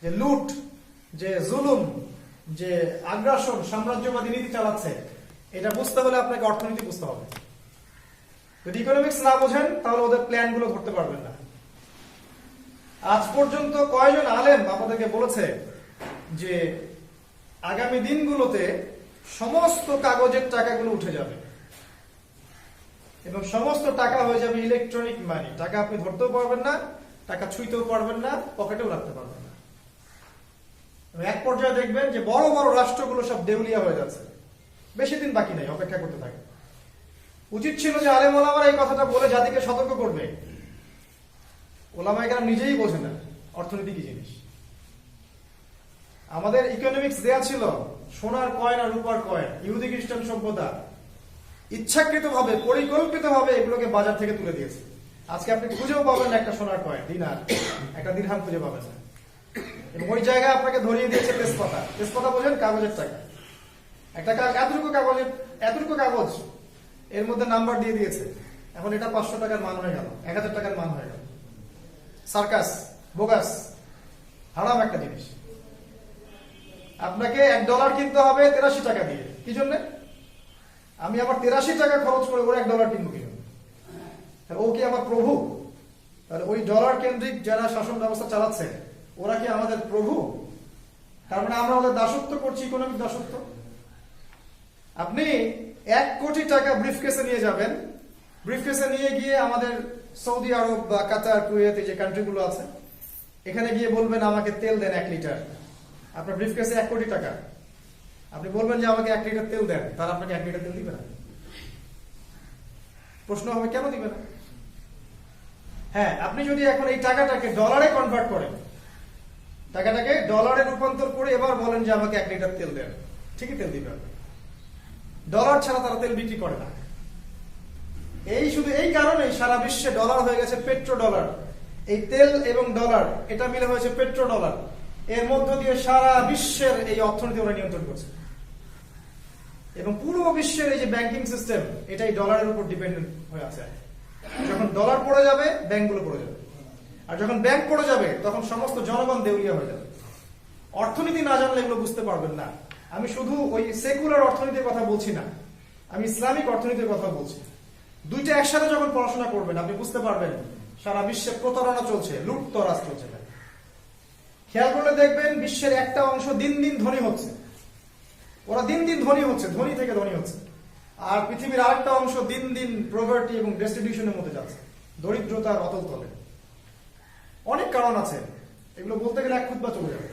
যে লুট, যে জুলুম, যে আগ্রাসন, সাম্রাজ্যবাদী নীতি চালাচ্ছে, এটা বুঝতে হলে আপনাকে অর্থনীতি বুঝতে হবে। যদি ইকোনমিক্স না বোঝেন তাহলে ওদের প্ল্যান গুলো ধরতে পারবেন না। আজ পর্যন্ত কয়জন আলেম আপনাদেরকে বলেছে যে আগামী দিনগুলোতে সমস্ত কাগজের টাকাগুলো উঠে যাবে এবং সমস্ত টাকা হয়ে যাবে ইলেকট্রনিক মানি? টাকা আপনি ধরতেও পারবেন না, টাকা ছুঁইতেও পারবেন না, পকেটেও রাখতে পারবেন না। এক পর্যায়ে দেখবেন যে বড় বড় রাষ্ট্রগুলো সব দেউলিয়া হয়ে যাচ্ছে। বেশি দিন বাকি নাই, অপেক্ষা করতে থাকে। উচিত ছিল যে আলেম ওলামারা এই কথাটা বলে জাতিকে সতর্ক করবে। ওলামায়ে কেরাম নিজেই বোঝে না অর্থনীতি কি জিনিস। আমাদের ইকোনমিক্স দেয়া ছিল সোনার কয়েন আর রূপার কয়েন, ইহুদি খ্রিস্টান সভ্যতা ইচ্ছাকৃতভাবে পরিকল্পিতভাবে এগুলোকে বাজার থেকে তুলে দিয়েছে। আজকে আপনি খুঁজেও পাবেন না একটা সোনার কয়েন, দিনার, একটা দিরহাম খুঁজে পাবেন না। এবং ওই জায়গায় আপনাকে ধরিয়ে দিয়েছে তেজপাতা। তেজপাতা বোঝেন? কাগজের টাকা। একটা এতটুকু কাগজ এর মধ্যে নাম্বার দিয়ে দিয়েছে। এখন এটা 500 টাকার মান হয়ে গেল, 1000 টাকার মান হয়ে গেল। সার্কাস, বোগাস, হারাম একটা জিনিস। আপনাকে $1 কিনতে হবে 83 টাকা দিয়ে। কি জন্য? আমি আবার 83 টাকা খরচ করে ওর $1 কিনবো কিনা? ও কি আমার প্রভু? তাহলে ওই ডলার কেন্দ্রিক যারা শাসন ব্যবস্থা চালাচ্ছে ওরা কি আমাদের প্রভু? তার মানে আমরা ওদের দাসত্ব করছি, ইকোনমিক দাসত্ব। আপনি 1 কোটি টাকা ব্রিফকেসে নিয়ে যাবেন, ব্রিফকেসে নিয়ে গিয়ে আমাদের সৌদি আরব বা কাতার, কুয়েত, যে কান্ট্রিগুলো আছে, এখানে গিয়ে বলবেন আমাকে তেল দেন 1 লিটার। আপনার ব্রিফকেসে 1 কোটি টাকা, আপনি বলবেন যে আমাকে 1 লিটার তেল দেন, তারা আপনাকে 1 লিটার তেল দিবে না। প্রশ্ন হবে কেন দিবে না? হ্যাঁ, আপনি যদি এখন এই টাকাটাকে ডলারে কনভার্ট করেন, টাকাটাকে ডলারে রূপান্তর করে এবার বলেন যে আমাকে 1 লিটার তেল দেন, ঠিকই তেল দিবে। ডলার ছাড়া তারা তেল বিক্রি করে না। শুধু এই কারণেই সারা বিশ্বে ডলার হয়ে গেছে পেট্রো ডলার। এই তেল এবং ডলার এটা মিলে হয়েছে পেট্রো ডলার। এর মধ্য দিয়ে সারা বিশ্বের এই অর্থনীতি ওরা নিয়ন্ত্রণ করছে এবং পুরো বিশ্বের এই যে ব্যাংকিং সিস্টেম এটাই ডলারের উপর ডিপেন্ডেন্ট হয়ে আছে। যখন ডলার পড়ে যাবে, ব্যাংকগুলো পড়ে যাবে, আর যখন ব্যাংক পড়ে যাবে তখন সমস্ত জনগণ দেউলিয়া হয়ে যাবে। অর্থনীতি না জানলে এগুলো বুঝতে পারবেন না। আমি শুধু ওই সেকুলার অর্থনীতির কথা বলছি না, আমি ইসলামিক অর্থনীতির কথা বলছি। দুইটা একসাথে যখন পড়াশোনা করবেন আপনি বুঝতে পারবেন সারা বিশ্বে প্রতারণা চলছে, লুটতরাজ চলছে। খেয়াল করলে দেখবেন বিশ্বের একটা অংশ দিন দিন ধনী হচ্ছে, ওরা দিন দিন ধনী হচ্ছে, ধনী থেকে ধনী হচ্ছে। আর পৃথিবীর আরেকটা অংশ দিন দিন প্রভার্টি এবং ডেস্টিটিউশনের মধ্যে যাচ্ছে, দরিদ্রতার অতল তলে। অনেক কারণ আছে, এগুলো বলতে গেলে 1 খুতবা চলে যাবে।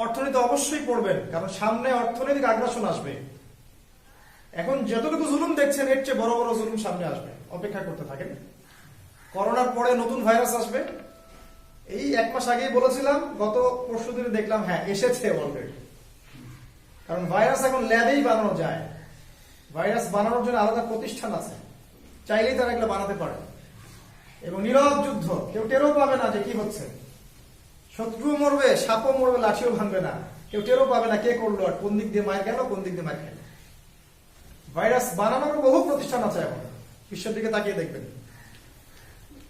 অর্থনীতি অবশ্যই পড়বেন, কারণ সামনে অর্থনৈতিক আগ্রাসন আসবে। এখন যতটুকু জুলুম দেখছেন এর চেয়ে বড় বড় জুলুম সামনে আসবে, অপেক্ষা করতে থাকেন। করোনার পরে নতুন ভাইরাস আসবে। এই 1 মাস আগেই বলেছিলাম, গত পরশুদিন দেখলাম হ্যাঁ এসেছে অলরেডি। কারণ ভাইরাস এখন ল্যাবেই বানানো যায়, ভাইরাস বানানোর জন্য আলাদা প্রতিষ্ঠান আছে, চাইলেই তারা এগুলো বানাতে পারে। এবং নীরব যুদ্ধ, কেউ টেরও পাবে না যে কি হচ্ছে। শত্রুও মরবে, সাপও মরবে, লাঠিও ভাঙবে না, কেউ টেরও পাবে না কে করলো আর কোন দিক দিয়ে মার গেল, কোন দিক দিয়ে মার খেল। ভাইরাস বানানোর বহু প্রতিষ্ঠান আছে এখন, বিশ্বের দিকে তাকিয়ে দেখবেন।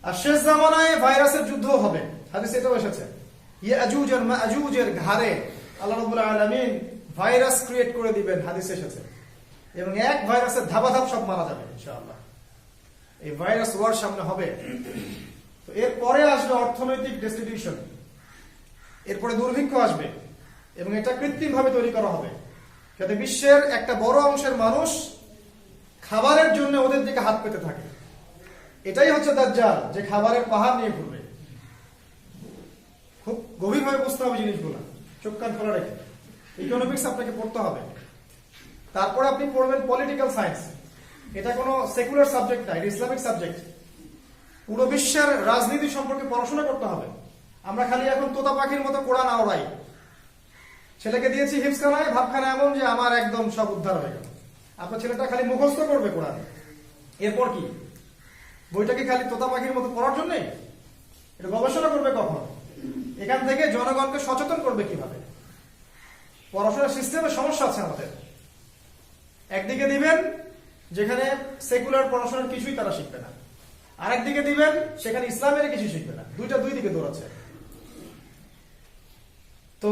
আর শেষ জামানায় ভাইরাসের যুদ্ধ হবে, হাদিসে এটাও এসেছে। ইয়াজুজ আর মাজুজের ঘাড়ে আল্লাহ রাব্বুল আলামিন ভাইরাস ক্রিয়েট করে দিবেন, হাদিসে এসেছে। এবং এক ভাইরাসের ধাপাধাপ সব মারা যাবে ইনশাআল্লাহ। এই ভাইরাস ওয়ার সামনে হবে। তো এরপরে আসবে অর্থনৈতিক ডেস্টিটিউশন, এরপরে দুর্ভিক্ষ আসবে এবং এটা কৃত্রিম ভাবে তৈরি করা হবে যাতে বিশ্বের একটা বড় অংশের মানুষ খাবারের জন্য ওদের দিকে হাত পেতে থাকে। এটাই হচ্ছে দাজ্জাল, যে খাবারের পাহাড় নিয়ে ঘুরবে। খুব গভীরভাবে বুঝতে হবে জিনিসগুলো, চোখ কান খোলা রেখে। ইকোনমিক্স আপনাকে পড়তে হবে। তারপরে আপনি পড়বেন পলিটিক্যাল সায়েন্স। এটা কোনো সেকুলার সাবজেক্ট না, এটা ইসলামিক সাবজেক্ট। পুরো বিশ্বের রাজনীতি সম্পর্কে পড়াশোনা করতে হবে। আমরা খালি এখন তোতা পাখির মতো কোরআন আওড়াই। ছেলেকে দিয়েছি হিফজখানায়, ভাবখানা এমন যে আমার একদম সব উদ্ধার হয়ে গেল। আপনার ছেলেটা খালি মুখস্থ করবে কোরআন, এরপর কি? বইটা কি খালি তোতা পাখির মতো পড়ার জন্যে? এটা গবেষণা করবে কখন? এখান থেকে জনগণকে সচেতন করবে কিভাবে? পড়াশোনার সিস্টেমে সমস্যা আছে আমাদের। একদিকে দিবেন যেখানে সেকুলার পড়াশোনার কিছুই তারা শিখবে না, আরেকদিকে দিবেন সেখানে ইসলামের কিছু শিখবে না। দুই দিকে দৌড়াচ্ছে। তো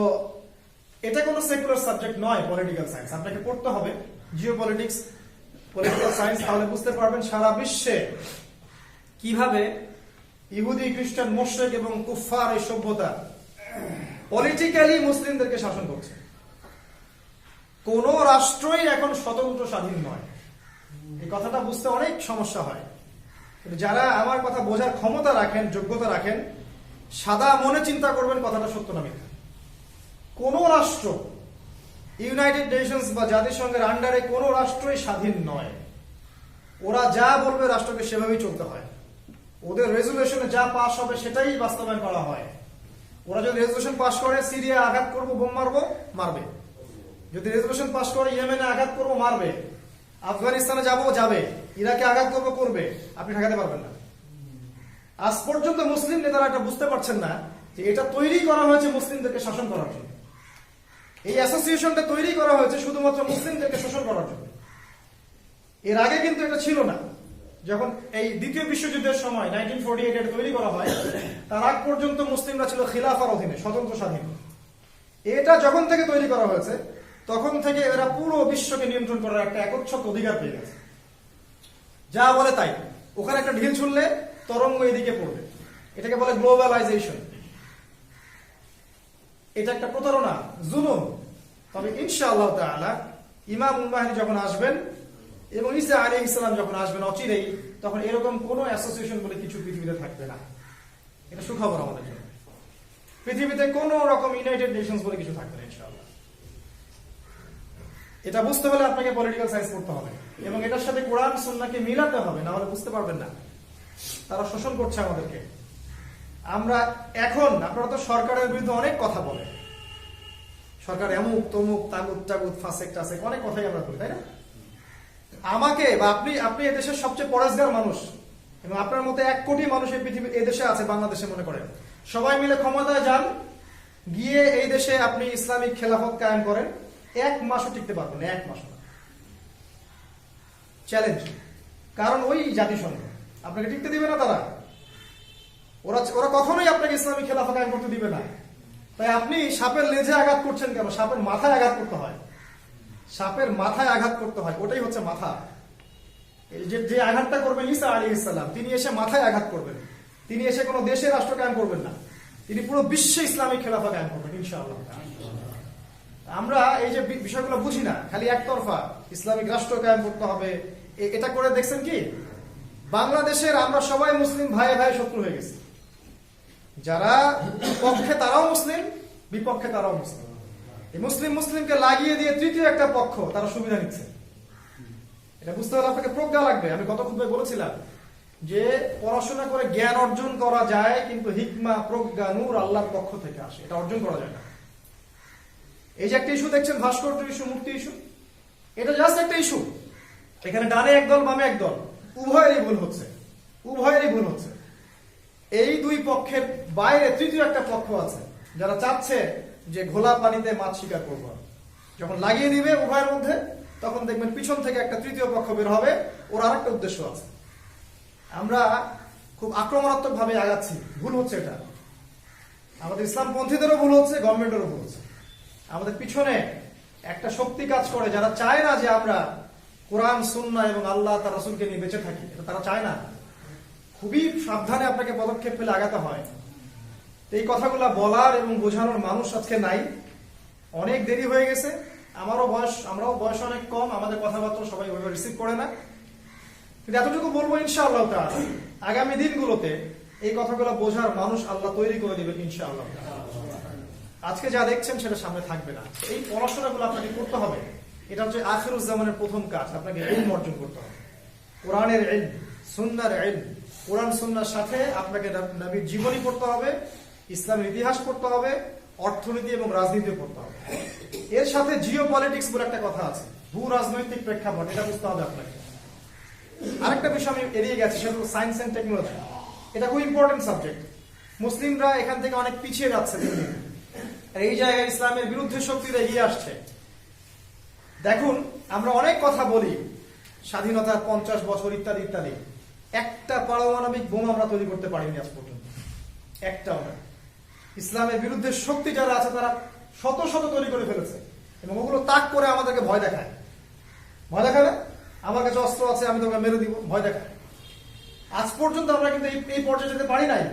এটা কোনো সেকুলার সাবজেক্ট নয়, পলিটিক্যাল সায়েন্স আপনাকে পড়তে হবে, জিও পলিটিক্স, পলিটিক্যাল সায়েন্স, তাহলে বুঝতে পারবেন সারা বিশ্বে কিভাবে ইহুদি, খ্রিস্টান, মুশরিক এবং কুফফার এই সভ্যতা পলিটিক্যালি মুসলিমদেরকে শাসন করছে। কোন রাষ্ট্রই এখন স্বতন্ত্র স্বাধীন নয়। এই কথাটা বুঝতে অনেক সমস্যা হয়, কিন্তু যারা আমার কথা বোঝার ক্ষমতা রাখেন, যোগ্যতা রাখেন, সাদা মনে চিন্তা করবেন কথাটা সত্য না মিথ্যা। কোন রাষ্ট্র, ইউনাইটেড নেশনস বা জাতিসংঘের আন্ডারে কোন রাষ্ট্রই স্বাধীন নয়। ওরা যা বলবে রাষ্ট্রকে সেভাবেই চলতে হয়। ওদের রেজুলেশনে যা পাস হবে সেটাই বাস্তবায়ন করা হয়। ওরা যদি রেজুলেশন পাস করে সিরিয়া আঘাত করবো, বোম মারবো, মারবে। যদি রেজুলেশন পাস করে ইয়েমেনে আঘাত করবো, মারবে। আফগানিস্তানে যাবো, যাবে। ইরাকে আঘাত করবো, করবে। আপনি ঠেকাতে পারবেন না। আজ পর্যন্ত মুসলিম নেতারা এটা বুঝতে পারছেন না যে এটা তৈরি করা হয়েছে মুসলিমদেরকে শাসন করার জন্য। এই অ্যাসোসিয়েশনটা তৈরি করা হয়েছে শুধুমাত্র মুসলিমদেরকে শোষণ করার জন্য। এর আগে কিন্তু এটা ছিল না। যখন এই দ্বিতীয় বিশ্বযুদ্ধের সময় 1948 এটা তৈরি করা হয়, তার আগ পর্যন্ত মুসলিমরা ছিল খিলাফার অধীনে, স্বতন্ত্র স্বাধীন। এটা যখন থেকে তৈরি করা হয়েছে তখন থেকে এরা পুরো বিশ্বকে নিয়ন্ত্রণ করার একটা একচ্ছত্র অধিকার পেয়ে গেছে। যা বলে তাই। ওখানে একটা ঢিল ছুড়লে তরঙ্গ এদিকে পড়বে। এটাকে বলে গ্লোবালাইজেশন। এটা একটা প্রতারণা, জুলুম। তবে ইনশাআল্লাহ তাআলা ইমাম মাহদী যখন আসবেন এবং ঈসা আলাইহিস সালাম যখন আসবেন অচিরেই, তখন এরকম কোন অ্যাসোসিয়েশন বলে কিছু পৃথিবীতে থাকবে না। এটা সুখবর আমাদের জন্য। পৃথিবীতে কোন রকম ইউনাইটেড নেশনস বলে কিছু থাকবে না ইনশাআল্লাহ। এটা বুঝতে হলে আপনাকে পলিটিক্যাল সায়েন্স পড়তে হবে এবং এটার সাথে কোরআন সুন্নাহকে মিলাতে হবে, না হলে বুঝতে পারবেন না। তারা শোষণ করছে আমাদেরকে। আমরা এখন, আপনারা তো সরকারের বিরুদ্ধে অনেক কথা বলেন, সরকার এমুক তমুক তাগুত টাগুত ফাসেক টাসেক অনেক কথাই আমরা বলি, তাই না? আমাকে বা আপনি এদেশের সবচেয়ে পরেশগার মানুষ এবং আপনার মতো 1 কোটি মানুষ এই পৃথিবী এদেশে আছে, বাংলাদেশে মনে করেন, সবাই মিলে ক্ষমতায় যান, গিয়ে এই দেশে আপনি ইসলামিক খেলাফত কায়েম করেন, 1 মাসও টিকতে পারবেন না, 1 মাসও। চ্যালেঞ্জ। কারণ ওই জাতিসংঘ আপনাকে টিকতে দিবে না। তারা ওরা কখনোই আপনাকে ইসলামিক খেলাফত কায়েম করতে দিবে না। তাই আপনি সাপের লেজে আঘাত করছেন কেন? সাপের মাথায় আঘাত করতে হয়। সাপের মাথায় আঘাত করতে হয়, ওটাই হচ্ছে মাথা। যে আঘাতটা করবেন ঈসা আলাইহিস সালাম, তিনি এসে মাথায় আঘাত করবেন। তিনি এসে কোনো দেশে রাষ্ট্র কায়েম করবেন না, তিনি পুরো বিশ্বে ইসলামিক খেলাফত কায়েম করবেন ইনশাআল্লাহ। আমরা এই যে বিষয়গুলো বুঝি না, খালি একতরফা ইসলামিক রাষ্ট্র কায়েম করতে হবে। এটা করে দেখছেন কি বাংলাদেশের আমরা সবাই মুসলিম ভাই ভাই শত্রু হয়ে গেছি। যারা পক্ষে তারাও মুসলিম, বিপক্ষে তারাও মুসলিম। এই মুসলিমকে লাগিয়ে দিয়ে তৃতীয় একটা পক্ষ তারা সুবিধা নিচ্ছে। এটা বুঝতে হলে আপনাকে প্রজ্ঞা লাগবে। আমি গত খুতবায় বলেছিলাম যে পড়াশোনা করে জ্ঞান অর্জন করা যায়, কিন্তু হিকমা, প্রজ্ঞা, নূর আল্লাহর পক্ষ থেকে আসে, এটা অর্জন করা যায় না। এই যে একটা ইস্যু দেখছেন, ভাস্কর্য ইস্যু, মূর্তি ইস্যু, এটা জাস্ট একটা ইস্যু। এখানে ডানে একদল, বামে একদল, উভয়েরই ভুল হচ্ছে, উভয়েরই ভুল হচ্ছে। এই দুই পক্ষের বাইরে তৃতীয় একটা পক্ষ আছে যারা চাচ্ছে যে ঘোলা পানিতে মাছ শিকার করবো। যখন লাগিয়ে দিবে উভয়ের মধ্যে, তখন দেখবেন পিছন থেকে একটা তৃতীয় পক্ষ বের হবে, ওর আরেকটা উদ্দেশ্য আছে। আমরা খুব আক্রমণাত্মক ভাবে আগাচ্ছি, ভুল হচ্ছে এটা। আমাদের ইসলামপন্থীদেরও ভুল হচ্ছে, গভর্নমেন্টেরও ভুল হচ্ছে। আমাদের পিছনে একটা শক্তি কাজ করে যারা চায় না যে আমরা কোরআন, সুন্নাহ এবং আল্লাহ তার রাসূলকে নিয়ে বেঁচে থাকি। এটা তারা চায় না। খুবই সাবধানে আপনাকে পদক্ষেপ ফেলে আগাতে হয়। এই কথাগুলো বলার এবং বোঝানোর মানুষ আজকে নাই, অনেক দেরি হয়ে গেছে। আমরাও বয়স অনেক কম, আমাদের কথাবার্তা সবাই ওইভাবে রিসিভ করে না। কিন্তু এতটুকু বলবো ইনশাআল্লাহ তাআলা আগামী দিনগুলোতে এই কথাগুলো বোঝার মানুষ আল্লাহ তৈরি করে দিবেন ইনশাআল্লাহ। আজকে যা দেখছেন সেটা সামনে থাকবে না। এই পড়াশোনাগুলো আপনাকে করতে হবে। এটা হচ্ছে আখিরুজ জামানের প্রথম কাজ। আপনাকে ইলম অর্জন করতে হবে, কোরআনের ইলম, সুন্নাহর ইলম। কোরআন সুন্নাহর সাথে আপনাকে নবীর জীবনী পড়তে হবে, ইসলামের ইতিহাস পড়তে হবে, অর্থনীতি এবং রাজনীতি পড়তে হবে। এর সাথে জিও পলিটিক্স বলে একটা কথা আছে, ভূ রাজনৈতিক প্রেক্ষাপট, এটা বুঝতে হবে আপনাকে। আরেকটা বিষয় আমি এড়িয়ে গেছি, সেটা হলো সায়েন্স এন্ড টেকনোলজি। এটা খুব ইম্পর্টেন্ট সাবজেক্ট। মুসলিমরা এখান থেকে অনেক পিছিয়ে যাচ্ছে। এই জায়গায় ইসলামের বিরুদ্ধে শক্তিরা এগিয়ে আসছে। দেখুন, আমরা অনেক কথা বলি স্বাধীনতার 50 বছর ইত্যাদি ইত্যাদি, একটা পারমাণবিক বোমা আমরা তৈরি করতে পারিনি আজ পর্যন্ত, একটাও না। ইসলামের বিরুদ্ধে শক্তি যারা আছে তারা শত শত তৈরি করে ফেলেছে এবং ওগুলো তাক করে আমাদেরকে ভয় দেখায়। ভয় দেখায় না? আমার কাছে অস্ত্র আছে, আমি তোকে মেরে দিব, ভয় দেখায়। আজ পর্যন্ত আমরা কিন্তু এই পর্যায়ে যেতে পারি নাই,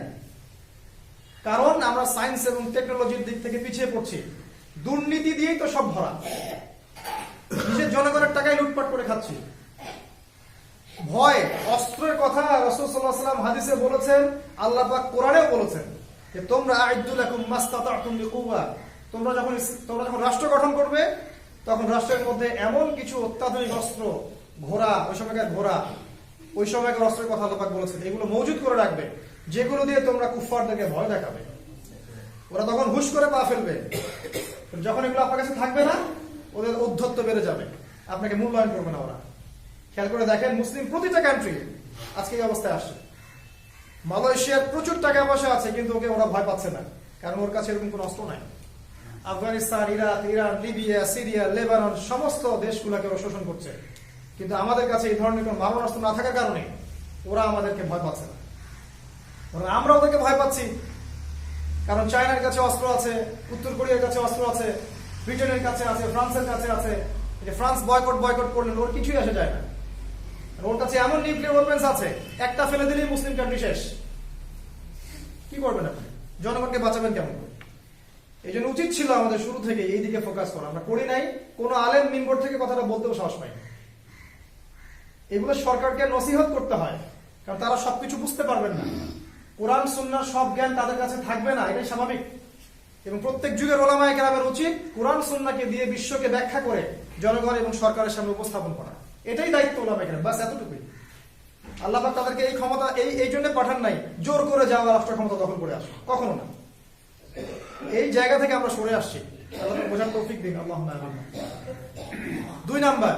কারণ আমরা সায়েন্স এবং টেকনোলজির দিক থেকে পিছিয়ে পড়ছি। দুর্নীতি দিয়েই তো সব ভরা, নিজের জনগণের টাকায় লুটপাট করে খাচ্ছি। ভয়, অস্ত্রের কথা রাসূল সাল্লাল্লাহু আলাইহি ওয়াসাল্লাম হাদিসে বলেছেন, আল্লাহ পাক কোরআনেও বলেছেন যে তোমরা আইদ্দু লাকুম মাসতাতা'তুম বিকুওয়া, তোমরা যখন রাষ্ট্র গঠন করবে তখন রাষ্ট্রের মধ্যে এমন কিছু অত্যাধুনিক অস্ত্র, ঘোড়া, ওই সময়কার অস্ত্রের কথা আল্লাহ পাক বলেছেন, এগুলো মজুদ করে রাখবে, যেগুলো দিয়ে তোমরা কুফফারদেরকে ভয় দেখাবে। ওরা তখন হুশ করে পা ফেলবে। যখন এগুলো আপনার কাছে থাকবে না, ওদের ঔদ্ধত্য বেড়ে যাবে, আপনাকে মূল্যায়ন করবে না ওরা। খেয়াল করে দেখেন, মুসলিম প্রতিটা কান্ট্রি আজকে এই অবস্থায় আসছে। মালয়েশিয়ার প্রচুর টাকা পয়সা আছে, কিন্তু ওকে ওরা ভয় পাচ্ছে না, কারণ ওর কাছে এরকম কোনো অস্ত্র নাই। Afghanistan, Iraq, Iran, Libya, Syria, Lebanon, সমস্ত দেশগুলোকে ওরা শোষণ করছে, কিন্তু আমাদের কাছে এই ধরনের কোনো মারণাস্ত্র না থাকার কারণে ওরা আমাদেরকে ভয় পাচ্ছে না। আমরা ওদেরকে ভয় পাচ্ছি, কারণ চায়নার কাছে অস্ত্র আছে, উত্তর কোরিয়ার কাছে অস্ত্র আছে, ব্রিটেনের কাছে আছে, ফ্রান্সের কাছে আছে। ফ্রান্স বয়কট করলেন, ওর কিছুই আসে যায় না। ওর কাছে এমন নিউক্লিয়ার ওয়েপন্স আছে, একটা ফেলে দিলেই মুসলিম কান্ট্রি শেষ। কি করবেন আপনি? জনগণকে বাঁচাবেন কেমন? এই জন্য উচিত ছিল আমাদের শুরু থেকে এই দিকে ফোকাস করা। আমরা করি নাই, কোন আলেম মিম্বর থেকে কথাটা বলতেও সাহস পাই। এগুলো সরকারকে নসিহত করতে হয়, কারণ তারা সবকিছু বুঝতে পারবেন না। কোরআন সুন্নাহর সব জ্ঞান তাদের কাছে থাকবে না, এটাই স্বাভাবিক। এবং প্রত্যেক যুগের ওলামায়ে কেরামের উচিত কোরআন সুন্নাহকে দিয়ে বিশ্বকে ব্যাখ্যা করে জনগণ এবং সরকারের সামনে উপস্থাপন করা। এটাই দায়িত্ব ওলামায়ে কেরাম, বাস এতটুকুই। আল্লাহ পাক তাদেরকে এই ক্ষমতা এই জন্য পাঠান নাই জোর করে যাওয়া রাষ্ট্র ক্ষমতা দখল করে আসো, কখনো না। এই জায়গা থেকে আমরা সরে আসছি। আল্লাহ বোঝার তৌফিক দিন, আল্লাহুম্মা আমিন। 2 নাম্বার,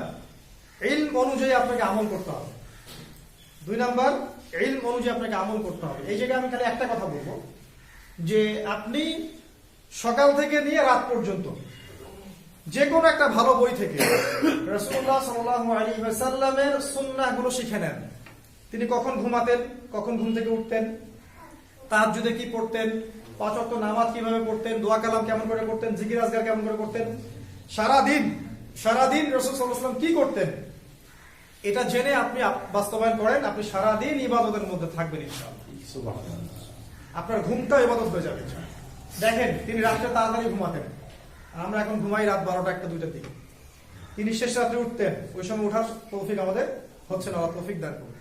ইলম অনুযায়ী আপনাকে আমল করতে হবে। 2 নাম্বার, ইলম অনুযায়ী আপনাকে আমল করতে হবে। এই জায়গায় আমি খালি একটা কথা বলবো, যে আপনি সকাল থেকে নিয়ে রাত পর্যন্ত যে কোনো একটা ভালো বই থেকে রাসূলুল্লাহ সাল্লাল্লাহু আলাইহি ওয়াসাল্লামের সুন্নাহগুলো শিখে নেন। তিনি কখন ঘুমাতেন, কখন ঘুম থেকে উঠতেন, তাহাজ্জুদে কি পড়তেন, 5 ওয়াক্ত নামাজ কিভাবে পড়তেন, দোয়া কালাম কেমন করে করতেন, জিকির আজকার কেমন করে করতেন, সারাদিন রাসূল সাল্লাল্লাহু আলাইহি ওয়াসাল্লাম কি করতেন, এটা জেনে আপনি বাস্তবায়ন করেন, আপনি সারাদিন ইবাদতের মধ্যে থাকবেন ইনশাআল্লাহ। সুবহানাল্লাহ। আপনার ঘুমটা ইবাদত হয়ে যাবে। দেখেন, তিনি রাত্রে তাড়াতাড়ি ঘুমাতেন, আমরা এখন ঘুমাই রাত 12টা 1টা 2টার দিকে। তিনি শেষ রাত্রে উঠতেন, ওই সময় ওঠার তৌফিক আমাদের হচ্ছে না, আল্লাহ তৌফিক দান করুন।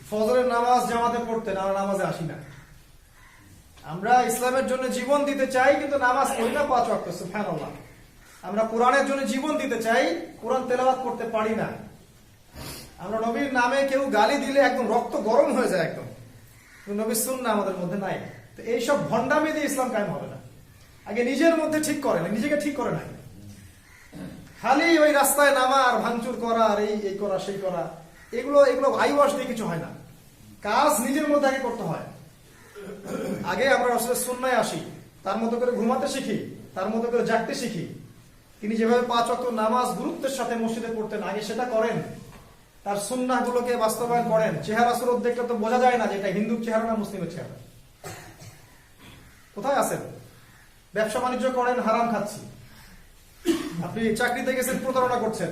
ফজরের নামাজ জামাতে পড়তেন, আমরা নামাজে আসি না। আমরা ইসলামের জন্য জীবন দিতে চাই, কিন্তু নামাজ পড়ি না 5 ওয়াক্ত, সুবহানাল্লাহ। আমরা কোরআনের জন্য জীবন দিতে চাই, কোরআন তেলাওয়াত করতে পারি না। আমরা নবীর নামে কেউ গালি দিলে একদম রক্ত গরম হয়ে যায় একদম, নবীর সুন্নাহ আমাদের মধ্যে নাই। তো এইসব ভণ্ডামি দিয়ে ইসলাম কায়েম হবে না। আগে নিজের মধ্যে ঠিক করেন, নিজেকে ঠিক করে না। খালি ওই রাস্তায় নামা আর ভাঙচুর করা আর এই করা সেই করা, এগুলো আই ওয়াশ দিয়ে কিছু হয় না। কাজ নিজের মধ্যে আগে করতে হয়। আগে আমরা রাসূলের সুন্নাহয় আসি, তার মতো করে ঘুমাতে শিখি, তার মতো করে জাগতে শিখি। তিনি যেভাবে 5 ওয়াক্ত নামাজ গুরুত্বের সাথে মসজিদে পড়তেন, আগে সেটা করেন। তার সুন্নাহগুলোকে বাস্তবায়ন করেন। চেহারা সুরত দেখলে তো বোঝা যায় না যে এটা হিন্দুর চেহারা না মুসলিমের চেহারা। কোথায় আছেন? ব্যবসা বাণিজ্য করেন, হারাম খাচ্ছি। আপনি চাকরিতে গেছেন, প্রতারণা করছেন।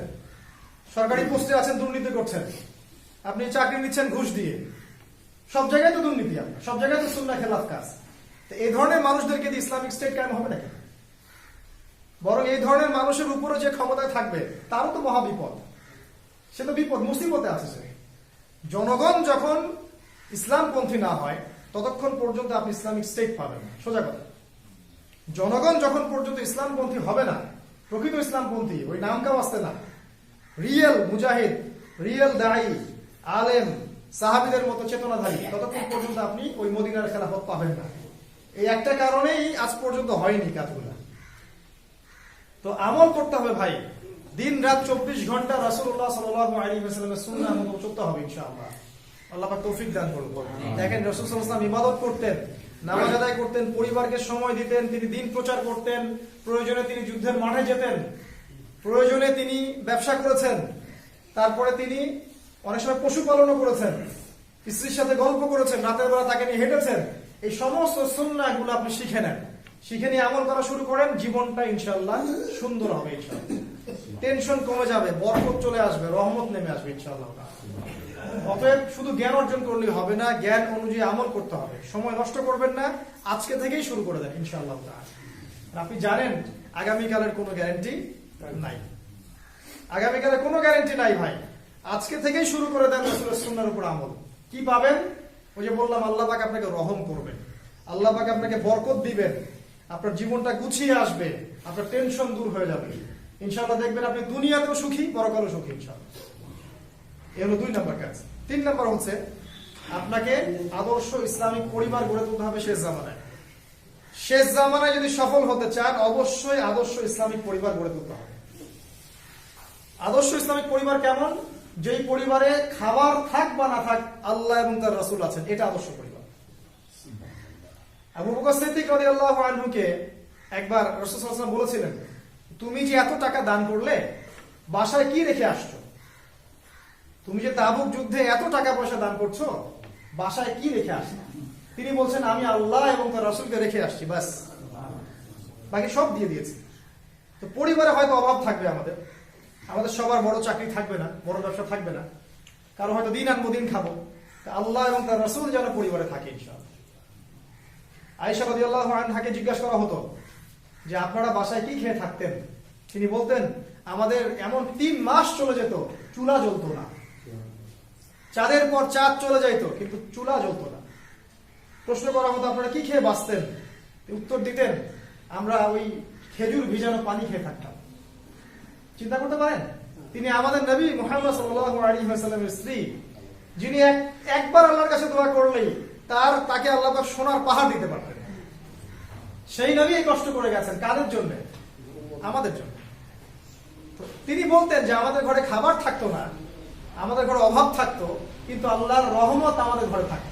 সরকারি পোস্টে আছেন, দুর্নীতি করছেন। আপনি চাকরি নিচ্ছেন ঘুষ দিয়ে। সব জায়গায় তো দুর্নীতি, আপনার সব জায়গায় তো সুন্নাহ খেলাফ কাজ। তো এই ধরনের মানুষদেরকে দিয়ে ইসলামিক স্টেট কায়েম হবে নাকি? বরং এই ধরনের মানুষের উপরে যে ক্ষমতায় থাকবে তারও তো মহাবিপদ। সে তো বিপদ, মুসিবতে আছে সে। জনগণ যখন ইসলামপন্থী না হয় ততক্ষণ পর্যন্ত আপনি ইসলামিক স্টেট পাবেন না, সোজা কথা। জনগণ যখন পর্যন্ত ইসলামপন্থী হবে না, প্রকৃত ইসলামপন্থী, ওই নামকা বাস্তে না, রিয়েল মুজাহিদ, রিয়েল দাঈ, আলেম, সাহাবীদের মতো চেতনাধারী, ততক্ষণ পর্যন্ত আপনি ওই মদিনার খেলাফত পাবেন না। এই একটা কারণেই আজ পর্যন্ত হয়নি কাজগুলো। তো আমল করতে হবে ভাই। দিন রাত 24 ঘন্টা রাসূলুল্লাহ সাল্লাল্লাহু আলাইহি ওয়াসাল্লামের সুন্নাহ মতো চলতে হবে ইনশাআল্লাহ। আল্লাহ পাক তৌফিক দান করুন। দেখেন, রাসূল সাল্লাল্লাহু আলাইহি ওয়াসাল্লাম ইবাদত করতেন, নামাজ আদায় করতেন, পরিবারকে সময় দিতেন, তিনি দ্বীন প্রচার করতেন, প্রয়োজনে তিনি যুদ্ধের মাঠে যেতেন, প্রয়োজনে তিনি ব্যবসা করেছেন, তারপরে তিনি অনেক সময় পশুপালনও করেছেন, স্ত্রীর সাথে গল্প করেছেন, রাতের বেলা তাকে নিয়ে হেঁটেছেন। এই সমস্ত সুন্নাহগুলো আপনি শিখে নেন। শিখে নিয়ে আমল করা শুরু করেন, জীবনটা ইনশাআল্লাহ সুন্দর হবে ইনশাআল্লাহ। টেনশন কমে যাবে, বরকত চলে আসবে, রহমত নেমে আসবে ইনশাআল্লাহ। অতএব শুধু জ্ঞান অর্জন করলেই হবে না, জ্ঞান অনুযায়ী আমল করতে হবে। সময় নষ্ট করবেন না, আজকে থেকেই শুরু করে দেন ইনশাআল্লাহ। আপনি জানেন আগামীকালের কোনো গ্যারান্টি নাই, আগামীকালের কোনো গ্যারান্টি নাই ভাই। আজকে থেকেই শুরু করে দেন রাসূলের সুন্নাহর উপর আমল। কি পাবেন? ওই যে বললাম, আল্লাহ পাক আপনাকে রহম করবেন, আল্লাহ পাক আপনাকে বরকত দিবেন, আপনার জীবনটা গুছিয়ে আসবে, আপনার টেনশন দূর হয়ে যাবে ইনশাআল্লাহ। দেখবেন আপনি দুনিয়াতেও সুখী, পরকালেও সুখী ইনশাআল্লাহ। এই হলো 2 নম্বর কাজ। 3 নম্বর হচ্ছে আপনাকে আদর্শ ইসলামিক পরিবার গড়ে তুলতে হবে শেষ জামানায়। শেষ জামানায় যদি সফল হতে চান, অবশ্যই আদর্শ ইসলামিক পরিবার গড়ে তুলতে হবে। আদর্শ ইসলামিক পরিবার কেমন? যেই পরিবারে খাবার থাক বা না থাক, আল্লাহ এবং তার রাসূল আছেন, এটা আদর্শ পরিবার। আবু বকর সিদ্দিক রাদিয়াল্লাহু আনহুকে একবার রাসূল সাল্লাল্লাহু আলাইহি ওয়াসাল্লাম বলেছিলেন, তুমি যে এত টাকা দান করলে, বাসায় কি রেখে আসছো? তুমি যে তাবুক যুদ্ধে এত টাকা পয়সা দান করছো, বাসায় কি রেখে আসছো? তিনি বলছেন, আমি আল্লাহ এবং তার রাসূলকে রেখে আসছি, বাস, বাকি সব দিয়ে দিয়েছি। তো পরিবারে হয়তো অভাব থাকবে, আমাদের সবার বড় চাকরি থাকবে না, বড় ব্যবসা থাকবে না, কারো হয়তো দিন আনবো দিন খাবো, আল্লাহ এবং তার রাসূল যেন পরিবারে থাকে ইনশাআল্লাহ। আয়েশা রাদিয়াল্লাহু আনহাকে জিজ্ঞাসা করা হতো যে আপনারা বাসায় কি খেয়ে থাকতেন? তিনি বলতেন, আমাদের এমন 3 মাস চলে যেত, চুলা জ্বলতো না, চাঁদের পর চাঁদ চলে যাইত, কিন্তু চুলা জ্বলতো না। প্রশ্ন করা হতো, আপনারা কি খেয়ে বাঁচতেন? উত্তর দিতেন, আমরা ওই খেজুর ভিজানো পানি খেয়ে থাকতাম। চিন্তা করতে পারেন, তিনি আমাদের নবী মুহাম্মদ সাল্লাল্লাহু আলাইহি ওয়াসাল্লামের স্ত্রী, যিনি একবার আল্লাহর কাছে দোয়া করলেই তাকে আল্লাহ পাক সোনার পাহাড় দিতে পারতেন। সেই নবী এই কষ্ট করে গেছেন, কাদের জন্য? আমাদের জন্য। তিনি বলতেন যে আমাদের ঘরে খাবার থাকতো না, আমাদের ঘরে অভাব থাকতো, কিন্তু আল্লাহর রহমত আমাদের ঘরে থাকতো।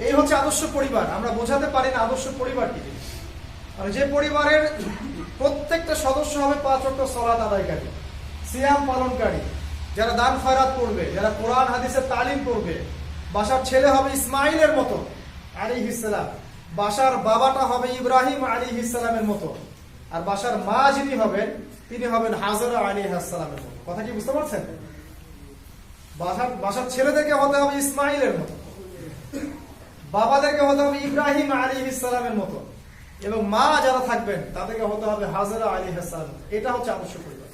এই হচ্ছে আদর্শ পরিবার। আমরা বোঝাতে পারি না আদর্শ পরিবার কি। যে পরিবারের প্রত্যেকটা সদস্য হবে 5 ওয়াক্ত সালাত আদায়কারী, সিয়াম পালনকারী, যারা দান খয়রাত করবে, যারা কোরআন হাদিসের তালিম করবে। বাসার ছেলে হবে ইসমাইলের মতো আলাইহিস সালাম, বাসার বাবাটা হবে ইব্রাহিম আলাইহিস সালামের মতো, আর বাসার মা যিনি হবেন তিনি হবেন হাজরা আলাইহিস সালামের মতো। কথা কি বুঝতে পারছেন? বাসার ছেলেদেরকে হতে হবে ইসমাইলের মতো, বাবাদেরকে হতে হবে ইব্রাহিম আলাইহিস সালামের মতো, এবং মা যারা থাকবেন তাদেরকে হতে হবে হাজরা আলাইহিস সালাম। এটা হচ্ছে আদর্শ পরিবার।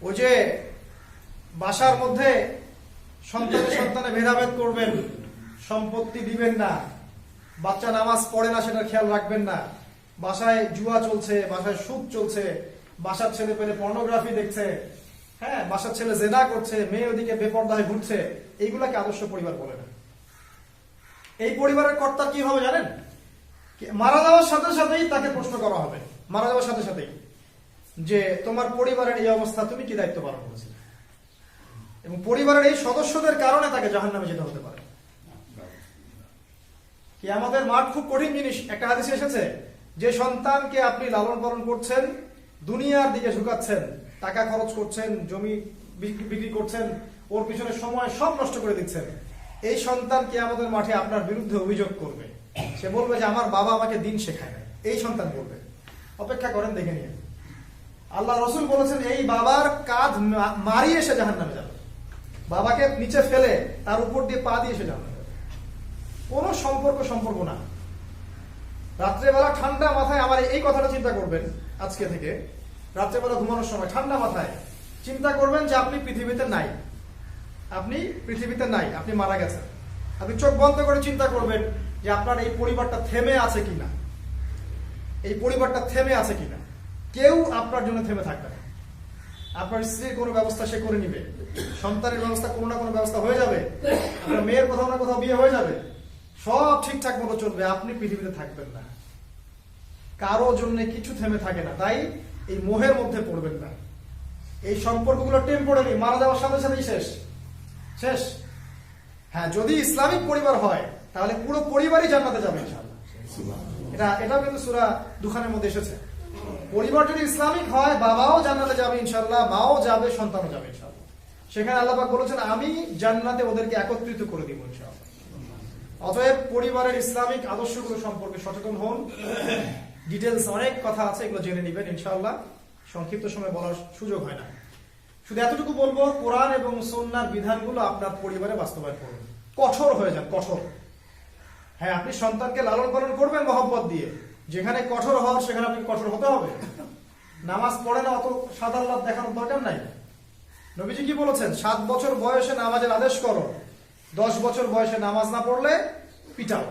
ওই যে বাসার মধ্যে সন্তানে ভেদাভেদ করবেন, সম্পত্তি দিবেন না, বাচ্চা নামাজ পড়ে না সেটা খেয়াল রাখবেন না, বাসায় জুয়া চলছে, বাসায় সুদ চলছে, বাসার ছেলে পেলে পর্নোগ্রাফি দেখছে, হ্যাঁ, বাসার ছেলে জেনা করছে, মেয়ে ওদিকে বেপরদায় ঘুরছে, এইগুলাকে আদর্শ পরিবার বলে না। এই পরিবারের কর্তা কি হবে জানেন? মারা যাওয়ার সাথে সাথেই তাকে প্রশ্ন করা হবে, মারা যাওয়ার সাথে সাথেই, যে তোমার পরিবারের এই অবস্থা, তুমি কি দায়িত্ব পালন করেছিলে? এবং পরিবারের এই সদস্যদের কারণে তাকে জাহান্নামে যেতে হতে পারে। কিয়ামতের মাঠ খুব কঠিন জিনিস। একটা হাদিসে এসেছে, যে সন্তানকে আপনি লালন পালন করছেন, দুনিয়ার দিকে ঝুঁকাচ্ছেন, টাকা খরচ করছেন, জমি বিক্রি করছেন, ওর পিছনে সময় সব নষ্ট করে দিচ্ছেন, এই সন্তান কিয়ামতের মাঠে আপনার বিরুদ্ধে অভিযোগ করবে। সে বলবে যে আমার বাবা আমাকে দিন শেখায় না, এই সন্তান বলবে। অপেক্ষা করেন, দেখে নিয়ে। আল্লাহ রাসূল বলেছেন, এই বাবার কাঁধ মারিয়ে সে জাহান্নামে যাবে, বাবাকে নিচে ফেলে তার উপর দিয়ে পা দিয়ে সে জাহান্নামে যাবে। কোনো সম্পর্ক না। রাত্রেবেলা ঠান্ডা মাথায় আমার এই কথাটা চিন্তা করবেন, আজকে থেকে রাত্রেবেলা ঘুমানোর সময় ঠান্ডা মাথায় চিন্তা করবেন যে আপনি পৃথিবীতে নাই, আপনি মারা গেছেন। আপনি চোখ বন্ধ করে চিন্তা করবেন যে আপনার এই পরিবারটা থেমে আছে কিনা, কেউ আপনার জন্য থেমে থাকবে না। আপনার স্ত্রীর কোনো ব্যবস্থা সে করে নিবে, সন্তানের ব্যবস্থা কোনো না কোনো ব্যবস্থা হয়ে যাবে, আপনার মেয়ের কোথাও না কোথাও বিয়ে হয়ে যাবে, সব ঠিকঠাক মতো চলবে, আপনি পৃথিবীতে থাকবেন না। কারো জন্য কিছু থেমে থাকে না, তাই এই মোহের মধ্যে পড়বেন না। এই সম্পর্কগুলো টেম্পোরারি, মারা যাওয়ার সাথে সাথেই শেষ। হ্যাঁ, যদি ইসলামিক পরিবার হয় তাহলে পুরো পরিবারই জান্নাতে যাবে ইনশাআল্লাহ। এটাও কিন্তু সূরা দুখানের মধ্যে এসেছে। পরিবার যদি ইসলামিক হয়, বাবাও জান্নাতে যাবে ইনশাআল্লাহ, মাও যাবে, সন্তানও যাবে ইনশাআল্লাহ। সেখানে আল্লাহ পাক বলেছেন, আমি জান্নাতে ওদেরকে একত্রিত করে দিব ইনশাআল্লাহ। অতএব পরিবারের ইসলামিক আদর্শগুলো সম্পর্কে সচেতন হন। ডিটেলস অনেক কথা আছে, এগুলো জেনে নেবেন ইনশাআল্লাহ, সংক্ষিপ্ত সময় বলার সুযোগ হয় না। শুধু এতটুকু বলবো, কোরআন এবং সুন্নাহর বিধানগুলো আপনার পরিবারে বাস্তবায়ন করুন। কঠোর হয়ে যান, কঠোর। হ্যাঁ, আপনি সন্তানকে লালন পালন করবেন মহব্বত দিয়ে, যেখানে কঠোর হওয়ার সেখানে আপনি কঠোর হতে হবে। নামাজ পড়ে না, অত সাদা লাভ দেখানোর দরকার নাই। নবীজি কি বলেছেন? 7 বছর বয়সে নামাজের আদেশ করো, 10 বছর বয়সে নামাজ না পড়লে পিটাও।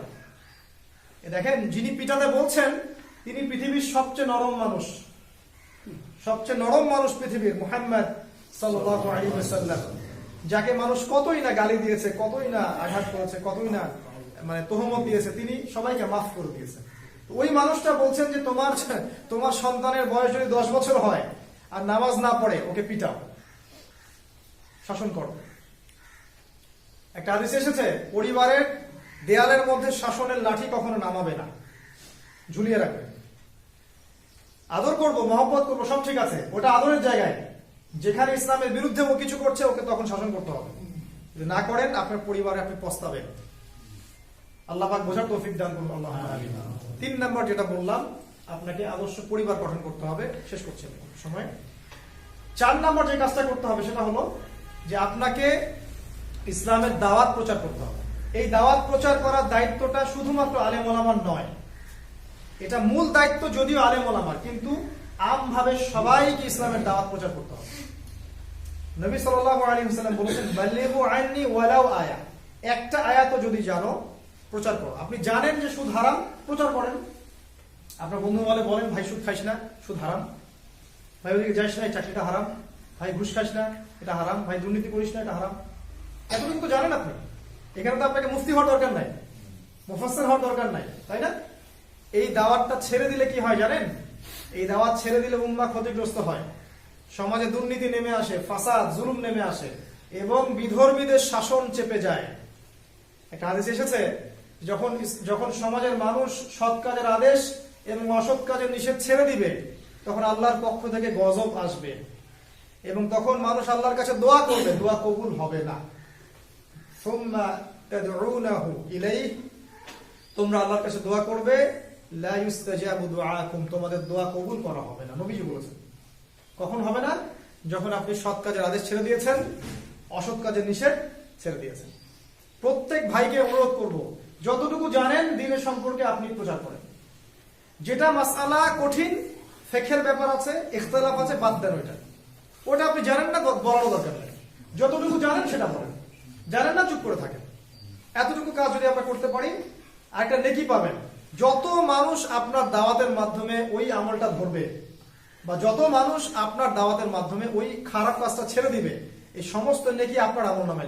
দেখেন, যিনি পিটাতে বলছেন তিনি পৃথিবীর সবচেয়ে নরম মানুষ, সবচেয়ে নরম মানুষ পৃথিবীর, মুহাম্মদ সাল্লাল্লাহু আলাইহি ওয়াসাল্লাম, যাকে মানুষ কতই না গালি দিয়েছে, কতই না আঘাত করেছে, কতই না মানে তোহমত দিয়েছে, তিনি সবাইকে মাফ করে দিয়েছেন। ওই মানুষটা বলছেন যে তোমার সন্তানের বয়স যদি 10 বছর হয় আর নামাজ না পড়ে, ওকে পিটাও, শাসন করো। একটা হাদিস এসেছে, পরিবারের দেয়ালের মধ্যে শাসনের লাঠি কখনো নামাবে না, ঝুলিয়ে রাখবে। আদর করবো, মহব্বত করবো, সব ঠিক আছে, ওটা আদরের জায়গায়। যেখানে ইসলামের বিরুদ্ধে ও কিছু করছে, ওকে তখন শাসন করতে হবে। যদি না করেন, আপনার পরিবারে আপনি পস্তাবেন। আল্লাহ পাক বোঝার তৌফিক দান করুন, আল্লাহ আমিন। 3 নম্বর যেটা বললাম, আপনাকে আদর্শ পরিবার গঠন করতে হবে। শেষ করছি সময়। 4 নম্বর যে কাজটা করতে হবে সেটা হলো যে আপনাকে ইসলামের দাওয়াত প্রচার করতে হবে। এই দাওয়াত প্রচার করার দায়িত্বটা শুধুমাত্র আলেম ওলামার নয়, এটা মূল দায়িত্ব যদিও আলেম ওলামার, কিন্তু আমভাবে সবাইকে ইসলামের দাওয়াত প্রচার করতে হবে। নবী সাল্লাল্লাহু আলাইহি ওয়াসাল্লাম বলেছেন, বাল্লিগু আন্নি ওয়ালাউ আয়া, একটা আয়াত যদি জানো প্রচার করো। আপনি জানেন যে সুদ হারাম, প্রচার করেন। আপনার বন্ধু বলেন, ভাই সুদ খাইস না, সুদ হারাম। ভাই ওদিকে যাইস না, এই চাকরিটা হারাম। ভাই ঘুষ খাইস না, এটা হারাম। ভাই দুর্নীতি করিস না, এটা হারাম। এতটুকু তো জানেন আপনি। এখানে তো আপনাকে মুফতি হওয়ার দরকার নাই, মুফাসসির হওয়ার দরকার নাই, তাই না? এই দাওয়াতটা ছেড়ে দিলে কি হয় জানেন? এই দাওয়াত ছেড়ে দিলে উম্মাহ ক্ষতিগ্রস্ত হয়, সমাজে দুর্নীতি নেমে আসে, ফাসাদ জুলুম নেমে আসে এবং বিধর্মীদের শাসন চেপে যায়। একটা হাদিস এসেছে, যখন সমাজের মানুষ সৎ কাজের আদেশ এবং অসৎ কাজের নিষেধ ছেড়ে দিবে, তখন আল্লাহর পক্ষ থেকে গজব আসবে এবং তখন মানুষ আল্লাহর কাছে দোয়া করবে, দোয়া কবুল হবে না। সুম্মা তাদউনাহু ইলাইহি, তোমরা আল্লাহর কাছে দোয়া করবে, লা ইউস্তাজাবু দুআকুম, তোমাদের দোয়া কবুল করা হবে না। নবীজি বলেছেন। কখন হবে না? যখন আপনি সৎ কাজের আদেশ ছেড়ে দিয়েছেন, অসৎ কাজের নিষেধ ছেড়ে দিয়েছেন। প্রত্যেক ভাইকে অনুরোধ করব, যতটুকু জানেন দ্বীনের সম্পর্কে আপনি প্রচার করেন। যেটা মাসআলা কঠিন, ফিকহের ব্যাপার আছে, ইখতিলাফ আছে, বাদ দেন ওটা আপনি জানেন না, বলার দরকার নেই। যতটুকু জানেন সেটা বলেন, জানেন না চুপ করে থাকেন। এতটুকু কাজ যদি আমরা করতে পারি, আরেকটা নেকি পাবেন। যত মানুষ আপনার দাওয়াতের মাধ্যমে ওই আমলটা ধরবে, বা যত মানুষ আপনার দাওয়াতের মাধ্যমে ওই খারাপ কাজটা ছেড়ে দিবে, এই সমস্ত নেকি আপনার আমলনামায়